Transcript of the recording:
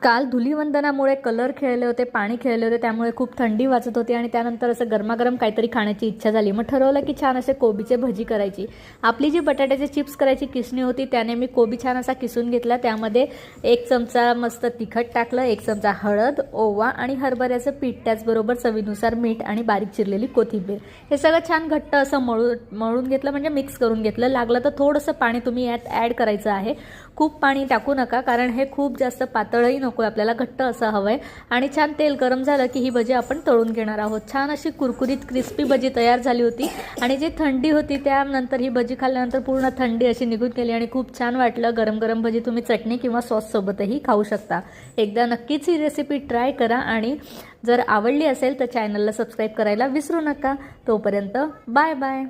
काल धुलीवंदनामुळे कलर खेळले होते, पाणी खेळले होते, त्यामुळे खूप थंडी वाजत होती आणि त्यानंतर असं गरमागरम काहीतरी खाण्याची इच्छा झाली। मग ठरवलं की छान असे कोबीचे भजी करायची। आपली जी बटाट्याचे चिप्स करायची किसणी होती त्याने मी कोबी छान असा किसून घेतला। त्यामध्ये 1 चमचा मस्त तिखट टाकलं, 1 चमचा हळद, ओवा आणि हरभऱ्याचं पीठ, त्याचबरोबर चवीनुसार मीठ आणि बारीक चिरलेली कोथिंबीर। हे सगळं छान घट्ट असं मळून घेतलं, म्हणजे मिक्स करून घेतलं। लागलं तर थोडंसं पाणी तुम्ही यात ॲड करायचं आहे, खूप पाणी टाकू नका, कारण हे खूप जास्त पातळही नको, आपल्याला घट्ट असं हवंय। आणि छान तेल गरम झालं की ही भजी आपण तळून घेणार आहोत। छान अशी कुरकुरीत क्रिस्पी भजी तयार झाली होती आणि जी थंडी होती त्यानंतर ही भजी खाल्ल्यानंतर पूर्ण थंडी अशी निघून गेली आणि खूप छान वाटलं। गरम गरम भजी तुम्ही चटणी किंवा सॉस सोबतही खाऊ शकता। एकदा नक्कीच ही रेसिपी ट्राय करा आणि जर आवडली असेल तर चॅनलला सबस्क्राईब करायला विसरू नका। तोपर्यंत बाय बाय।